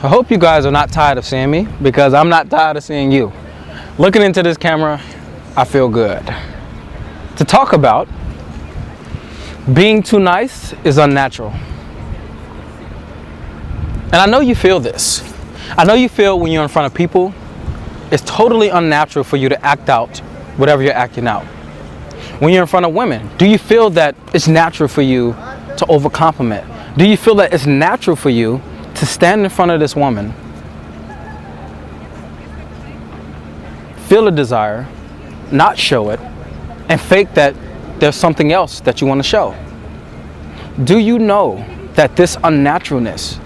I hope you guys are not tired of seeing me, because I'm not tired of seeing you. Looking into this camera, I feel good. To talk about being too nice is unnatural. And I know you feel this. I know you feel when you're in front of people, it's totally unnatural for you to act out whatever you're acting out. When you're in front of women, do you feel that it's natural for you to overcompliment? Do you feel that it's natural for you to stand in front of this woman, feel a desire, not show it, and fake that there's something else that you want to show? Do you know that this unnaturalness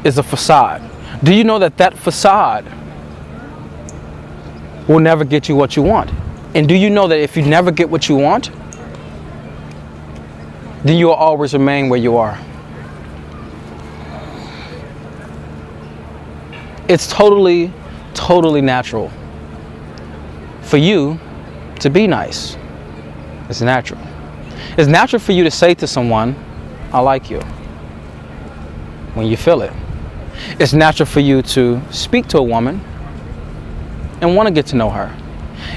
is a facade? Do you know that that facade will never get you what you want? And do you know that if you never get what you want, then you will always remain where you are? It's totally natural for you to be nice. It's natural. It's natural for you to say to someone, I like you, when you feel it. It's natural for you to speak to a woman and want to get to know her.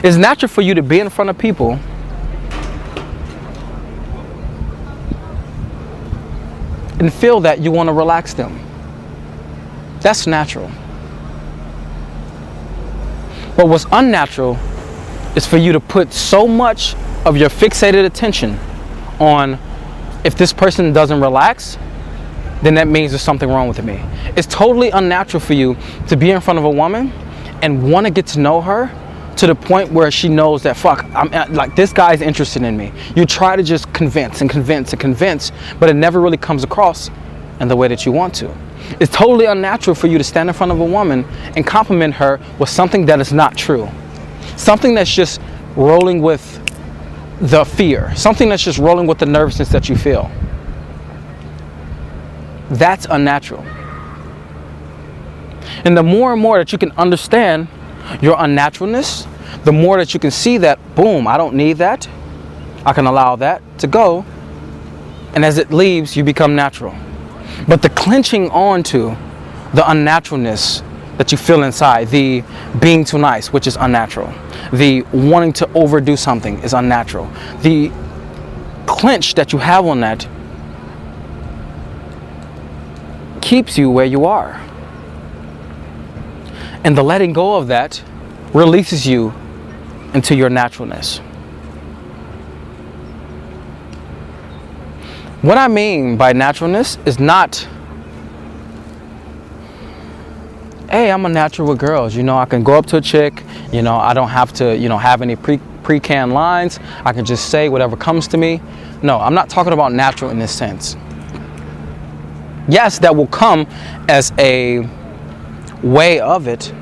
It's natural for you to be in front of people and feel that you want to relax them. That's natural. But what's unnatural is for you to put so much of your fixated attention on, if this person doesn't relax, then that means there's something wrong with me. It's totally unnatural for you to be in front of a woman and want to get to know her to the point where she knows that, fuck, like, this guy's interested in me. You try to just convince, but it never really comes across in the way that you want to. It's totally unnatural for you to stand in front of a woman and compliment her with something that is not true. Something that's just rolling with the fear. Something that's just rolling with the nervousness that you feel. That's unnatural. And the more and more that you can understand your unnaturalness, the more that you can see that, boom, I don't need that. I can allow that to go. And as it leaves, you become natural. But the clenching onto the unnaturalness that you feel inside, the being too nice, which is unnatural, the wanting to overdo something is unnatural, the clench that you have on that keeps you where you are. And the letting go of that releases you into your naturalness. What I mean by naturalness is not, hey, I'm a natural with girls. You know, I can go up to a chick. You know, I don't have to, have any pre-canned lines. I can just say whatever comes to me. No, I'm not talking about natural in this sense. Yes, that will come as a way of it.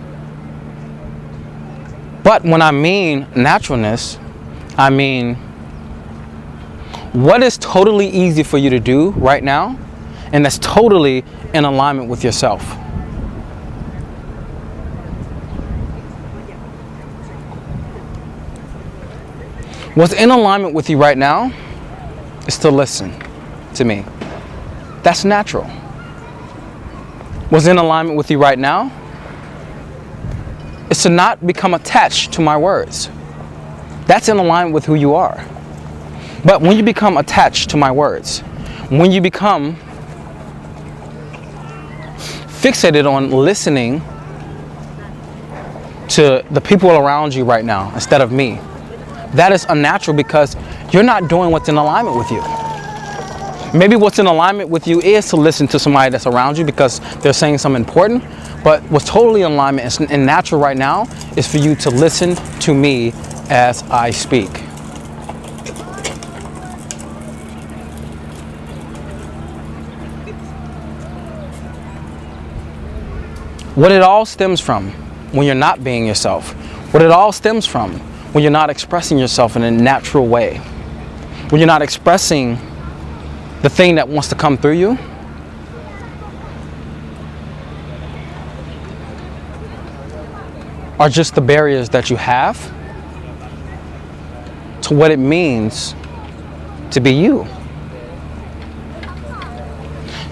But when I mean naturalness, I mean what is totally easy for you to do right now, and that's totally in alignment with yourself. What's in alignment with you right now is to listen to me. That's natural. What's in alignment with you right now is to not become attached to my words. That's in alignment with who you are. But when you become attached to my words, when you become fixated on listening to the people around you right now instead of me, that is unnatural, because you're not doing what's in alignment with you. Maybe what's in alignment with you is to listen to somebody that's around you because they're saying something important, but what's totally in alignment and natural right now is for you to listen to me as I speak. What it all stems from when you're not being yourself, what it all stems from when you're not expressing yourself in a natural way, when you're not expressing the thing that wants to come through you, are just the barriers that you have to what it means to be you.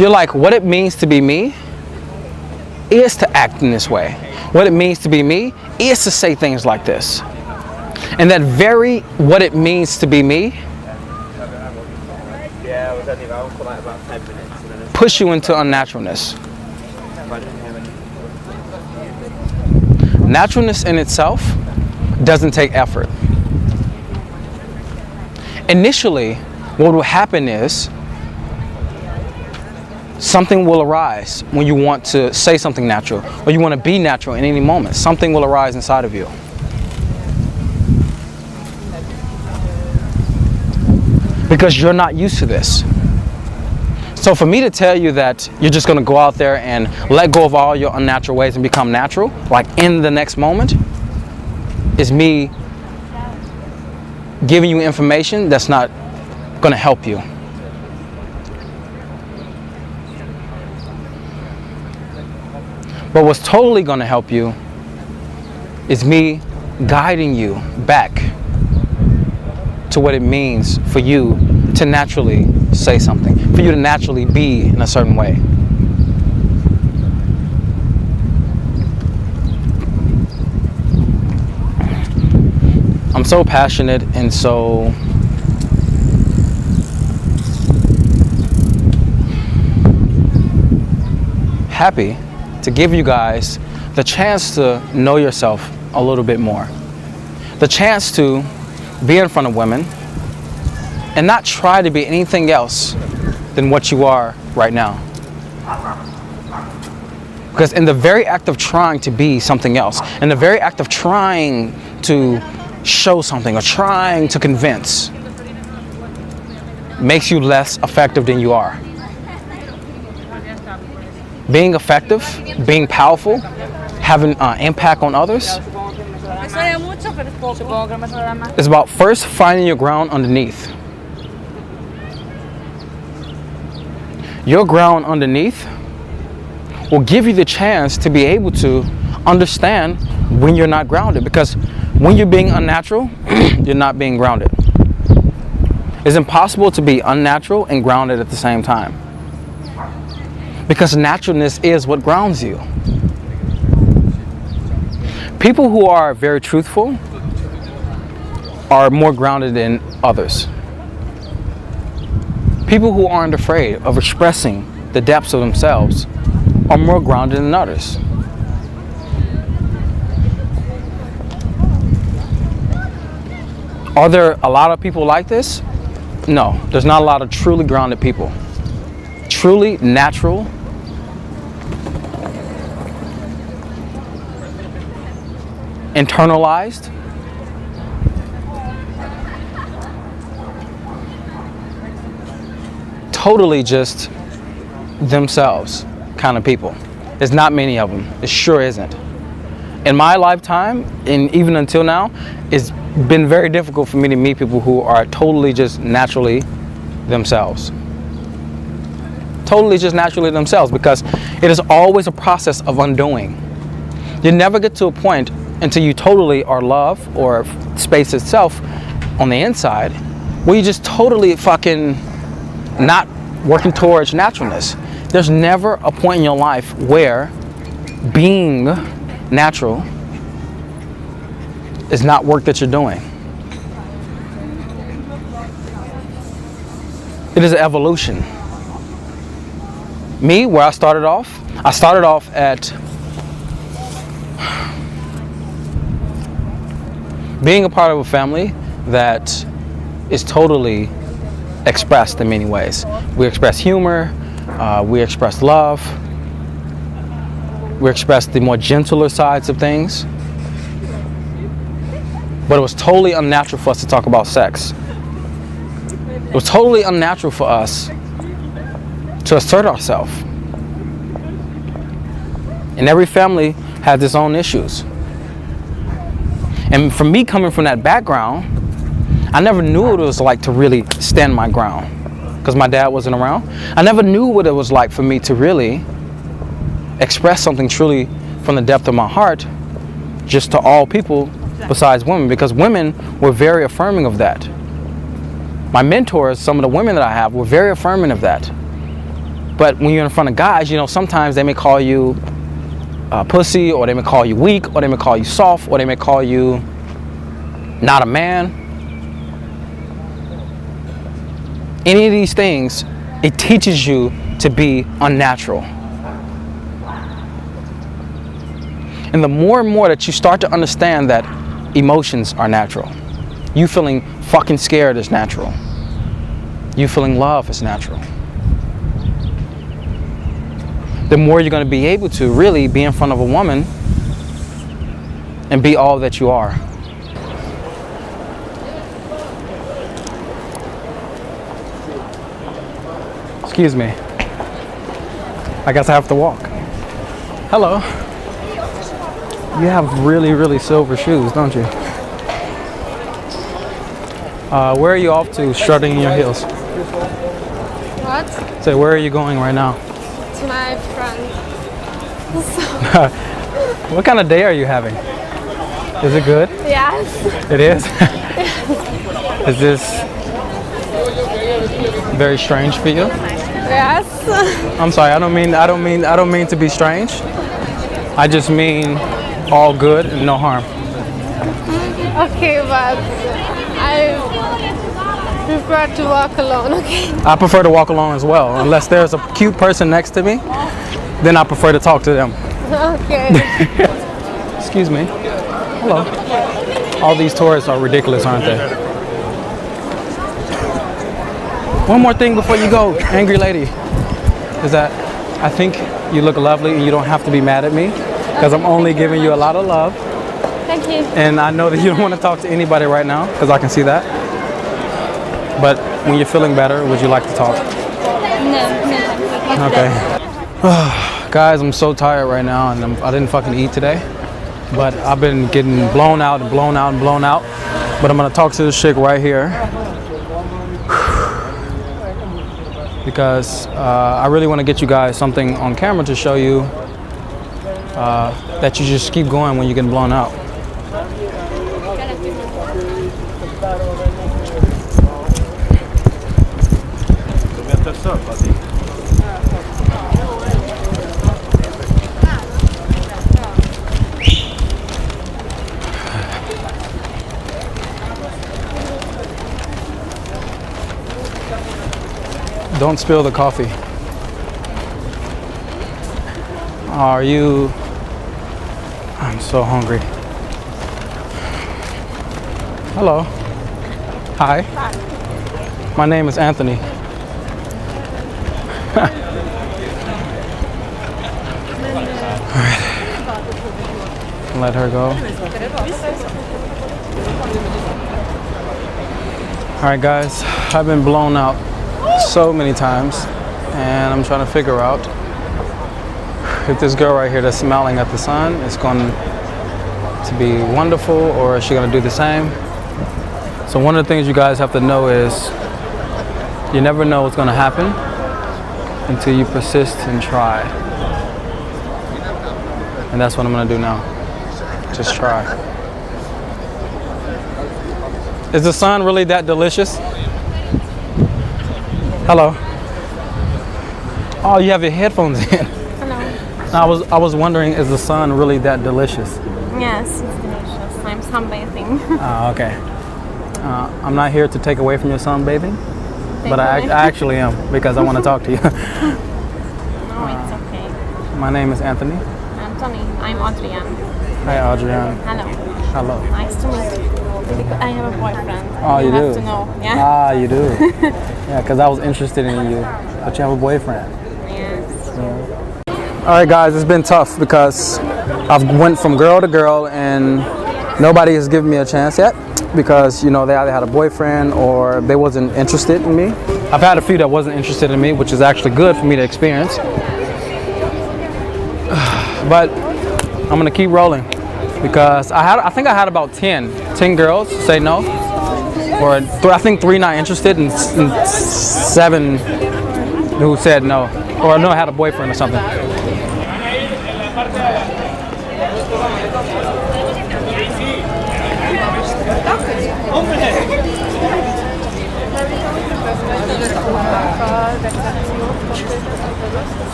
You're like, what it means to be me is to act in this way. What it means to be me is to say things like this. And that very what it means to be me push you into unnaturalness. Naturalness in itself doesn't take effort. Initially, what will happen is something will arise when you want to say something natural, or you want to be natural in any moment. Something will arise inside of you. Because you're not used to this. So for me to tell you that you're just going to go out there and let go of all your unnatural ways and become natural, like in the next moment, is me giving you information that's not going to help you. But what's totally going to help you is me guiding you back to what it means for you to naturally say something, for you to naturally be in a certain way. I'm so passionate and so happy to give you guys the chance to know yourself a little bit more. The chance to be in front of women and not try to be anything else than what you are right now. Because in the very act of trying to be something else, in the very act of trying to show something or trying to convince, makes you less effective than you are. Being effective, being powerful, having impact on others, it's about first finding your ground underneath. Your ground underneath will give you the chance to be able to understand when you're not grounded. Because when you're being unnatural, you're not being grounded. It's impossible to be unnatural and grounded at the same time. Because naturalness is what grounds you. People who are very truthful are more grounded than others. People who aren't afraid of expressing the depths of themselves are more grounded than others. Are there a lot of people like this? No, there's not a lot of truly grounded people. Truly natural, internalized, totally just themselves kind of people. There's not many of them. It sure isn't. In my lifetime, and even until now, it's been very difficult for me to meet people who are totally just naturally themselves. Totally just naturally themselves, because it is always a process of undoing. You never get to a point until you totally are love or space itself on the inside where you just totally fucking not working towards naturalness. There's never a point in your life where being natural is not work that you're doing. It is an evolution. Me, where I started off at being a part of a family that is totally expressed in many ways. We express humor, we express love, we express the more gentler sides of things. But it was totally unnatural for us to talk about sex. It was totally unnatural for us to assert ourselves. And every family had its own issues. And for me, coming from that background, I never knew what it was like to really stand my ground, because my dad wasn't around. I never knew what it was like for me to really express something truly from the depth of my heart, just to all people besides women, because women were very affirming of that. My mentors, some of the women that I have, were very affirming of that. But when you're in front of guys, you know, sometimes they may call you pussy, or they may call you weak, or they may call you soft, or they may call you not a man. Any of these things, it teaches you to be unnatural. And the more and more that you start to understand that emotions are natural, you feeling fucking scared is natural, you feeling love is natural, the more you're going to be able to really be in front of a woman and be all that you are. Excuse me. I guess I have to walk. Hello. You have really, really silver shoes, don't you? Where are you off to, strutting in your heels? What? So where are you going right now? To my friend. What kind of day are you having? Is it good? Yes. It is? Is this very strange for you? Yes. I'm sorry, I don't mean to be strange. I just mean all good and no harm. Okay, but I prefer to walk alone, okay? I prefer to walk alone as well. Unless there's a cute person next to me, then I prefer to talk to them. Okay. Excuse me. Hello. All these tourists are ridiculous, aren't they? One more thing before you go, angry lady, is that I think you look lovely and you don't have to be mad at me, because I'm only giving you a lot of love. Thank you. And I know that you don't want to talk to anybody right now, because I can see that. But when you're feeling better, would you like to talk? No. Okay. Guys, I'm so tired right now, and I didn't fucking eat today. But I've been getting blown out and blown out and blown out. But I'm gonna talk to this chick right here, because I really want to get you guys something on camera to show you that you just keep going when you're getting blown out. Don't spill the coffee. Are you? I'm so hungry. Hello. Hi. My name is Anthony. Alright. Let her go. Alright guys, I've been blown out so many times, and I'm trying to figure out if this girl right here that's smiling at the sun is going to be wonderful, or is she going to do the same. So one of the things you guys have to know is you never know what's going to happen until you persist and try. And that's what I'm going to do now. Just try. Is the sun really that delicious? Hello. Oh, you have your headphones in. Hello. I was wondering, is the sun really that delicious? Yes, it's delicious. I'm sunbathing. Oh, okay. I'm not here to take away from your sunbathing, but I actually am, because I want to talk to you. No, it's okay. My name is Anthony. Anthony, I'm Adrienne. Hi, Adrienne. Hello. Hello. Nice to meet you. Because I have a boyfriend. Oh, you do? have to know. Yeah. Ah, you do. Yeah, because I was interested in you, but you have a boyfriend. Yes. Yeah. All right, guys, it's been tough because I've went from girl to girl, and nobody has given me a chance yet, because you know they either had a boyfriend or they wasn't interested in me. I've had a few that wasn't interested in me, which is actually good for me to experience. But I'm gonna keep rolling, because I think I had about 10 girls say no, or I think 3 not interested, and 7 who said no, or no, had a boyfriend or something.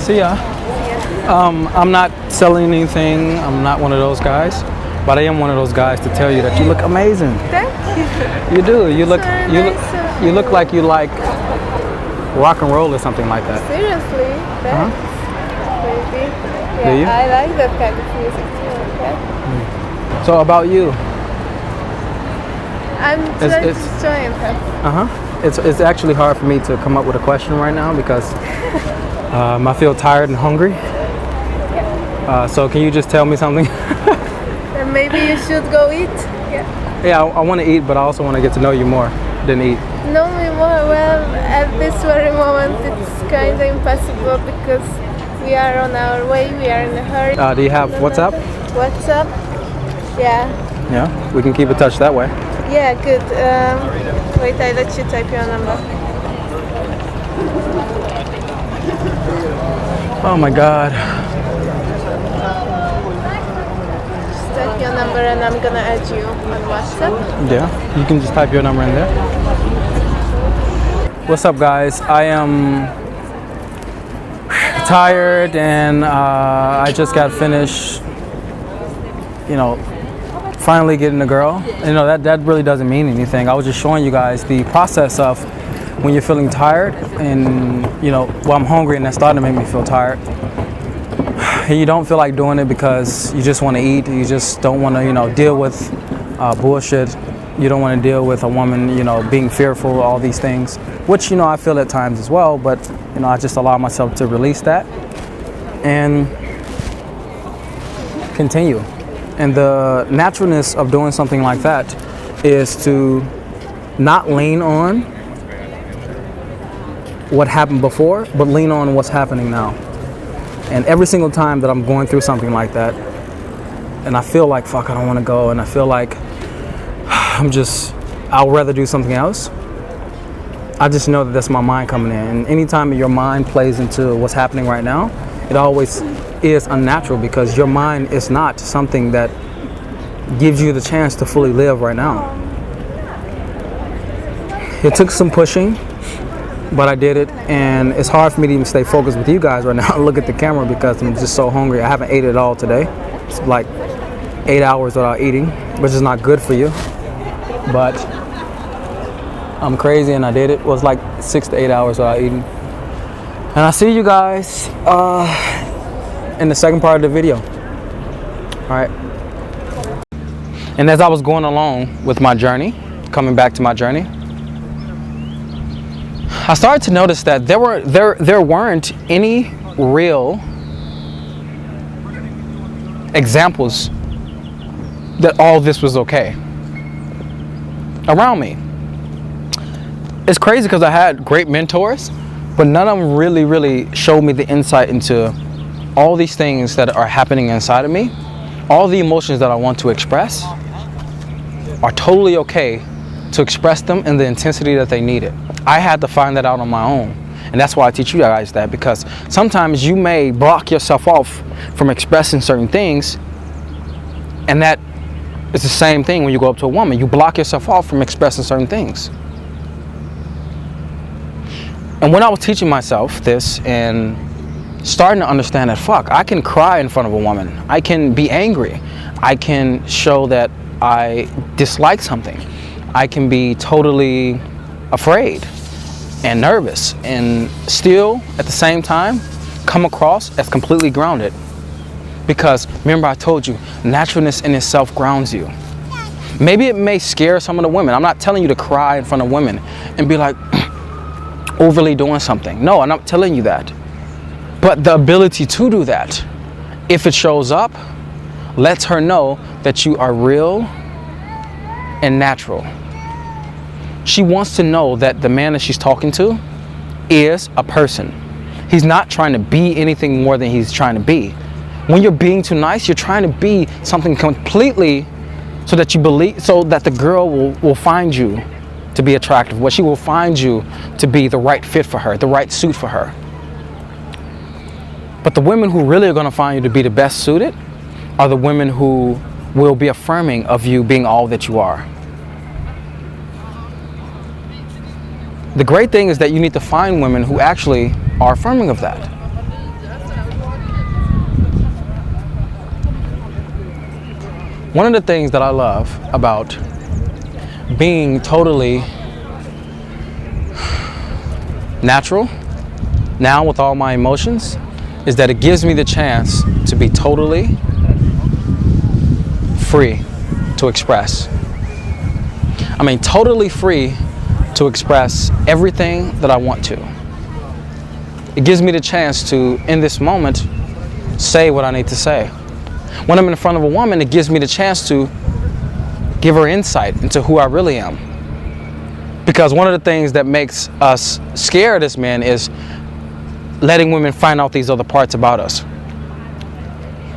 See ya. I'm not selling anything. I'm not one of those guys, but I am one of those guys to tell you that you look amazing. Thank you. You do. You look. So You nice look. of You look like you like rock and roll or something like that. Seriously, thanks. Baby. Yeah, Do you? I like that kind of music too. Yeah. So about you? I'm It's- just enjoying her. It's actually hard for me to come up with a question right now because I feel tired and hungry. So can you just tell me something? And maybe you should go eat. Yeah. Yeah, I want to eat, but I also want to get to know you more than eat. Know me more. Well, at this very moment, it's kind of impossible because we are on our way. We are in a hurry. Do you have WhatsApp? WhatsApp? Yeah. Yeah, we can keep in touch that way. Yeah, good. Wait, I let you type your number. Oh my God. Just type your number and I'm gonna add you on WhatsApp. Yeah, you can just type your number in there. What's up, guys? I am tired and I just got finished, finally getting a girl. That really doesn't mean anything. I was just showing you guys the process of when you're feeling tired and, I'm hungry and that's starting to make me feel tired. And you don't feel like doing it because you just want to eat. You just don't want to, deal with bullshit. You don't want to deal with a woman, being fearful, all these things, which, I feel at times as well. But, I just allow myself to release that and continue. And the naturalness of doing something like that is to not lean on what happened before, but lean on what's happening now. And every single time that I'm going through something like that, and I feel like, fuck, I don't want to go, and I feel like I'll rather do something else, I just know that that's my mind coming in. And anytime your mind plays into what's happening right now, it always is unnatural because your mind is not something that gives you the chance to fully live right now. It took some pushing, but I did it, and it's hard for me to even stay focused with you guys right now. Look at the camera because I'm just so hungry. I haven't ate at all today. It's like 8 hours without eating, which is not good for you. But I'm crazy and I did it. It was like 6 to 8 hours without eating. And I'll see you guys in the second part of the video. All right. And as I was going along with my journey, coming back to my journey, I started to notice that there weren't any real examples that all this was okay around me. It's crazy because I had great mentors, but none of them really showed me the insight into all these things that are happening inside of me. All the emotions that I want to express are totally okay to express them in the intensity that they need it. I had to find that out on my own. And that's why I teach you guys that, because sometimes you may block yourself off from expressing certain things, and that is the same thing when you go up to a woman. You block yourself off from expressing certain things. And when I was teaching myself this and starting to understand that, fuck, I can cry in front of a woman. I can be angry. I can show that I dislike something. I can be totally afraid and nervous and still at the same time come across as completely grounded. Because remember, I told you, naturalness in itself grounds you. Maybe it may scare some of the women. I'm not telling you to cry in front of women and be like overly doing something. No, I'm not telling you that. But the ability to do that, if it shows up, lets her know that you are real and natural. She wants to know that the man that she's talking to is a person. He's not trying to be anything more than he's trying to be. When you're being too nice, you're trying to be something completely so that you believe, so that the girl will find you to be attractive. What she will find you to be the right fit for her, the right suit for her. But the women who really are going to find you to be the best suited are the women who will be affirming of you being all that you are. The great thing is that you need to find women who actually are affirming of that. One of the things that I love about being totally natural now with all my emotions is that it gives me the chance to be totally free to express. I mean, totally free to express everything that I want to. It gives me the chance to, in this moment, say what I need to say. When I'm in front of a woman, it gives me the chance to give her insight into who I really am. Because one of the things that makes us scared as men is letting women find out these other parts about us.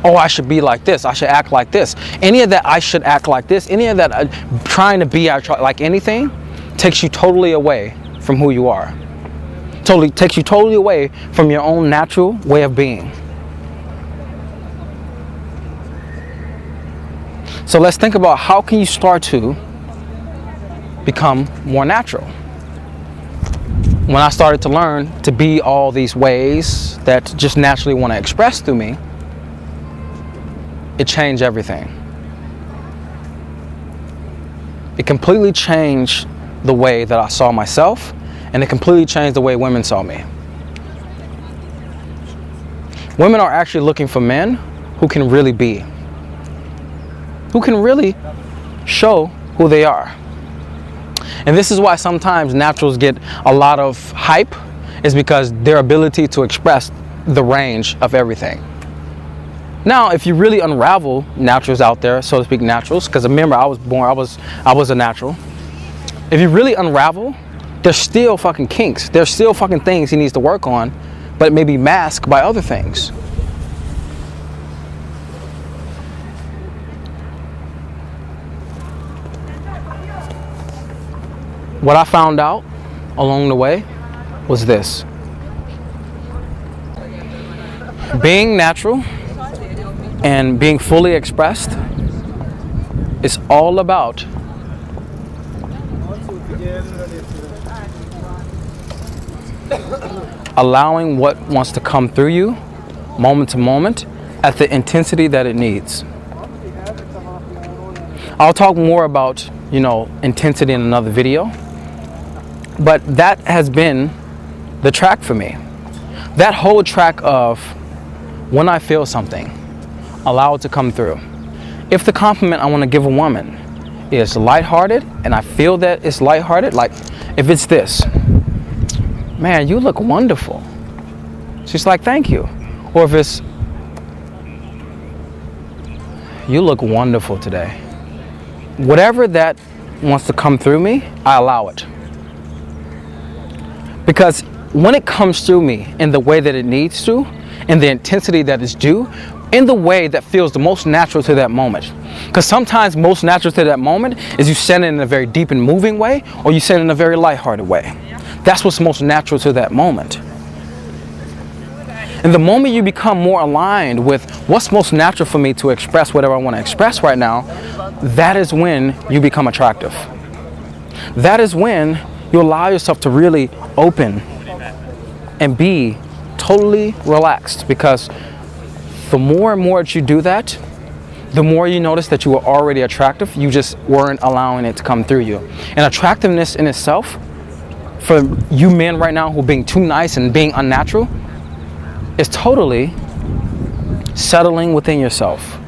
Oh, I should be like this. I should act like this. Any of that I should act like this, any of that trying to be like anything takes you totally away from who you are. Totally takes you totally away from your own natural way of being. So let's think about how can you start to become more natural. When I started to learn to be all these ways that just naturally want to express through me, it changed everything. It completely changed the way that I saw myself, and it completely changed the way women saw me. Women are actually looking for men who can really be, who can really show who they are. And this is why sometimes naturals get a lot of hype, is because their ability to express the range of everything. Now, if you really unravel naturals out there, so to speak, naturals, because remember, I was a natural. If you really unravel, there's still fucking kinks. There's still fucking things he needs to work on, but it may be masked by other things. What I found out along the way was this. Being natural and being fully expressed is all about allowing what wants to come through you moment to moment at the intensity that it needs. I'll talk more about, intensity in another video, but that has been the track for me. That whole track of when I feel something, allow it to come through. If the compliment I want to give a woman is lighthearted and I feel that it's lighthearted, like if it's this, man, you look wonderful. She's like, thank you. Or if it's, you look wonderful today. Whatever that wants to come through me, I allow it. Because when it comes through me in the way that it needs to, in the intensity that is due, in the way that feels the most natural to that moment. Because sometimes most natural to that moment is you send it in a very deep and moving way, or you send it in a very lighthearted way. That's what's most natural to that moment. And the moment you become more aligned with what's most natural for me to express whatever I want to express right now, that is when you become attractive. That is when you allow yourself to really open and be totally relaxed, because the more and more that you do that, the more you notice that you were already attractive, you just weren't allowing it to come through you. And attractiveness in itself, for you men right now who are being too nice and being unnatural, is totally settling within yourself.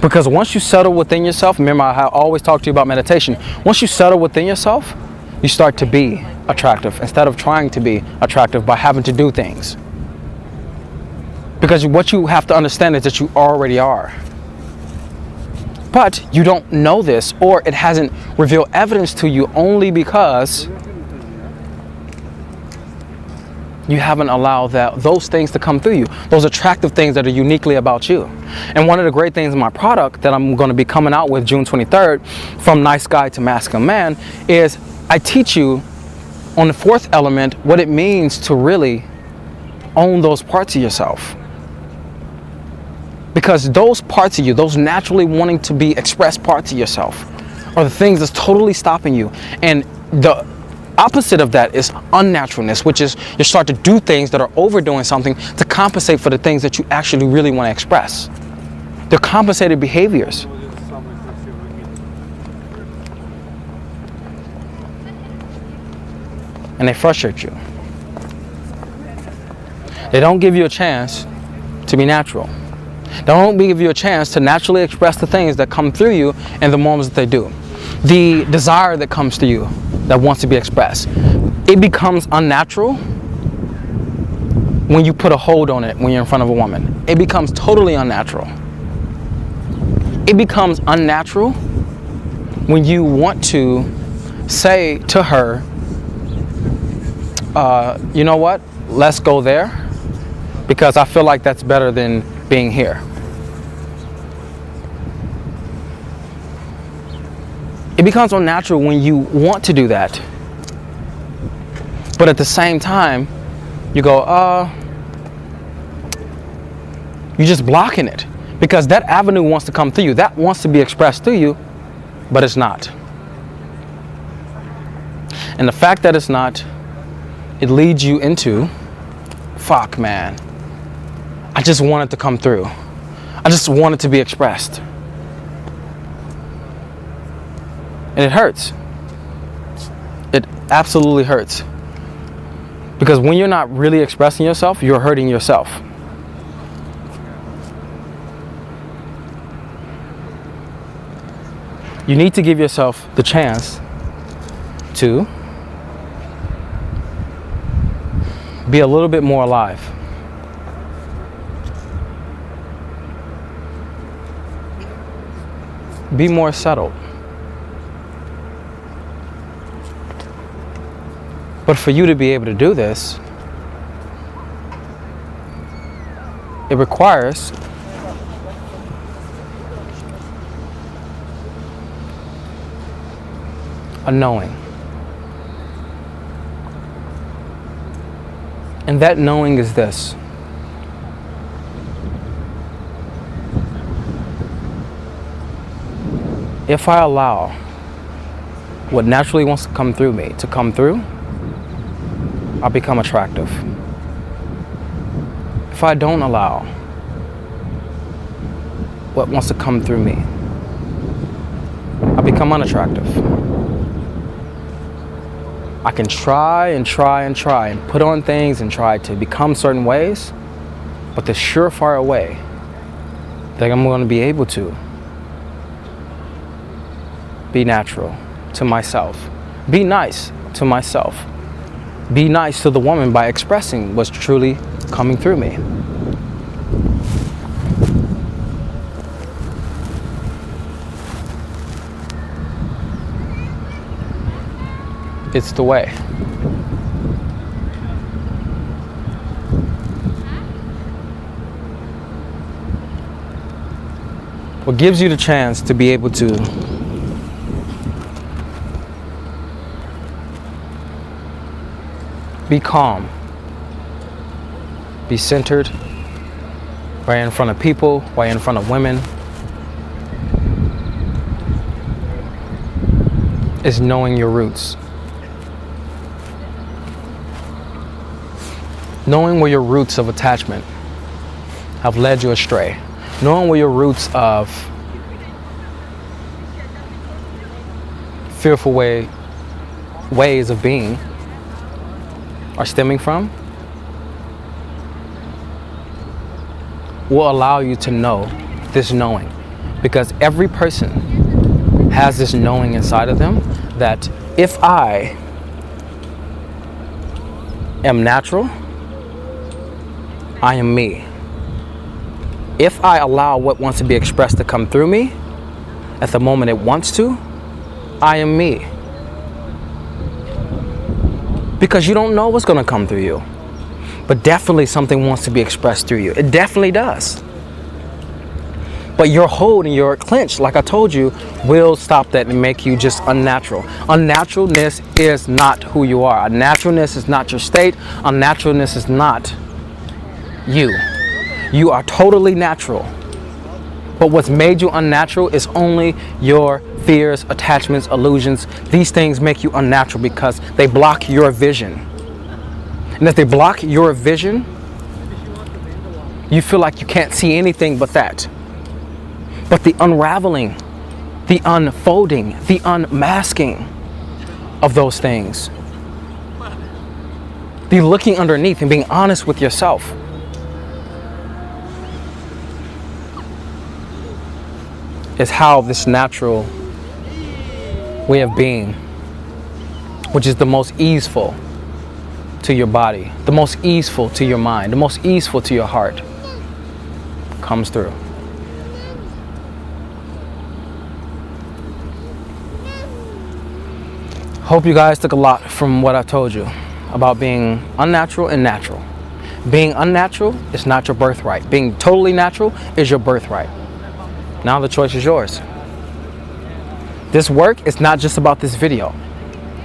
Because once you settle within yourself, remember I always talk to you about meditation, once you settle within yourself, you start to be attractive instead of trying to be attractive by having to do things. Because what you have to understand is that you already are. But you don't know this, or it hasn't revealed evidence to you only because you haven't allowed those things to come through you, those attractive things that are uniquely about you. And one of the great things in my product that I'm going to be coming out with June 23rd, From Nice Guy to Masculine Man, is I teach you on the fourth element what it means to really own those parts of yourself. Because those parts of you, those naturally wanting to be expressed parts of yourself, are the things that's totally stopping you. And the opposite of that is unnaturalness, which is you start to do things that are overdoing something to compensate for the things that you actually really want to express. They're compensated behaviors. And they frustrate you. They don't give you a chance to be natural. They don't give you a chance to naturally express the things that come through you in the moments that they do. The desire that comes to you that wants to be expressed. It becomes unnatural when you put a hold on it when you're in front of a woman. It becomes totally unnatural. It becomes unnatural when you want to say to her, you know what, let's go there because I feel like that's better than being here. It becomes unnatural when you want to do that, but at the same time, you go, you're just blocking it because that avenue wants to come through you. That wants to be expressed through you, but it's not. And the fact that it's not, it leads you into, fuck, man. I just want it to come through. I just want it to be expressed. And it hurts. It absolutely hurts. Because when you're not really expressing yourself, you're hurting yourself. You need to give yourself the chance to be a little bit more alive. Be more settled. But for you to be able to do this, it requires a knowing. And that knowing is this. If I allow what naturally wants to come through me to come through, I'll become attractive. If I don't allow what wants to come through me, I become unattractive. I can try and put on things and try to become certain ways, but the surefire way that I'm going to be able to be natural to myself, be nice to myself, be nice to the woman by expressing what's truly coming through me. It's the way. What gives you the chance to be able to be calm, be centered, while you're in front of people, while you're in front of women, is knowing your roots. Knowing where your roots of attachment have led you astray. Knowing where your roots of fearful ways of being are stemming from will allow you to know this knowing. Because every person has this knowing inside of them that if I am natural, I am me. If I allow what wants to be expressed to come through me at the moment it wants to, I am me. Because you don't know what's going to come through you. But definitely something wants to be expressed through you. It definitely does. But your hold and your clench, like I told you, will stop that and make you just unnatural. Unnaturalness is not who you are. Unnaturalness is not your state. Unnaturalness is not you. You are totally natural. But what's made you unnatural is only your fears, attachments, illusions. These things make you unnatural because they block your vision. And if they block your vision, you feel like you can't see anything but that. but the unraveling, the unfolding, the unmasking of those things. The looking underneath and being honest with yourself. Is how this natural way of being, which is the most easeful to your body, the most easeful to your mind, the most easeful to your heart, comes through. Hope you guys took a lot from what I told you about being unnatural and natural. Being unnatural is not your birthright. Being totally natural is your birthright. Now the choice is yours. This work is not just about this video.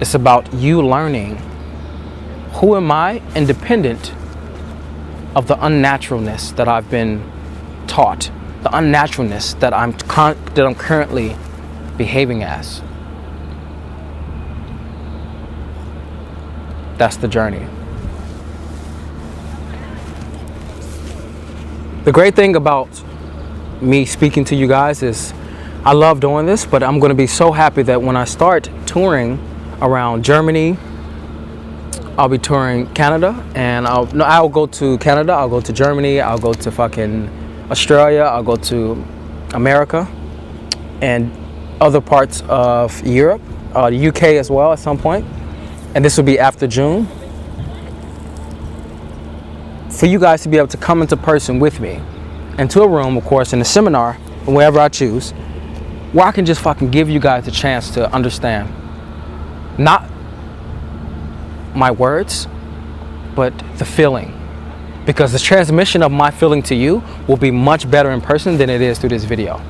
It's about you learning who am I independent of the unnaturalness that I've been taught, the unnaturalness that I'm currently behaving as. That's the journey. The great thing about me speaking to you guys is I love doing this, but I'm going to be so happy that when I start touring around Germany, I'll be touring Canada, and I'll go to Canada, I'll go to Germany, I'll go to fucking Australia, I'll go to America and other parts of Europe, the UK as well at some point. And this will be after June. For you guys to be able to come into person with me, into a room, of course, in a seminar, wherever I choose, where I can just fucking give you guys a chance to understand. Not my words, but the feeling. Because the transmission of my feeling to you will be much better in person than it is through this video.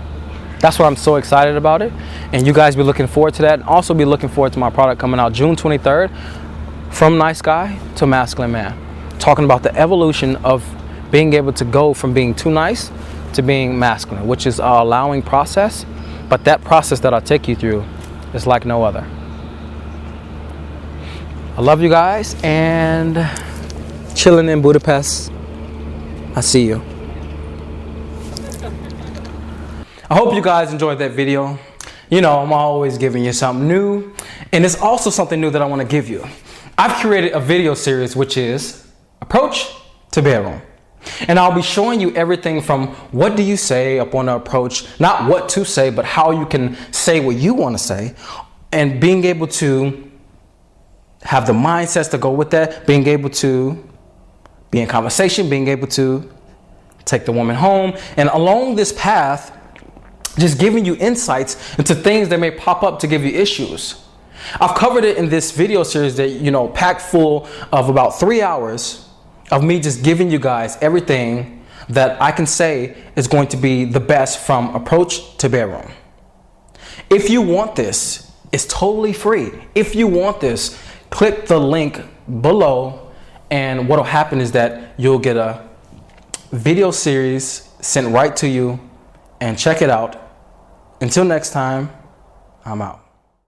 That's why I'm so excited about it. And you guys be looking forward to that. And also be looking forward to my product coming out June 23rd, From Nice Guy to Masculine Man. Talking about the evolution of being able to go from being too nice to being masculine, which is an allowing process. But that process that I'll take you through is like no other. I love you guys, and chilling in Budapest. I see you. I hope you guys enjoyed that video. You know, I'm always giving you something new, and it's also something new that I want to give you. I've created a video series which is Approach to Bedroom. And I'll be showing you everything from what do you say up on the approach, not what to say, but how you can say what you want to say, and being able to have the mindsets to go with that, being able to be in conversation, being able to take the woman home, and along this path, just giving you insights into things that may pop up to give you issues. I've covered it in this video series that, you know, packed full of about 3 hours of me just giving you guys everything that I can say is going to be the best from approach to bedroom. If you want this, it's totally free. If you want this, click the link below, and what'll happen is that you'll get a video series sent right to you, and check it out. Until next time, I'm out.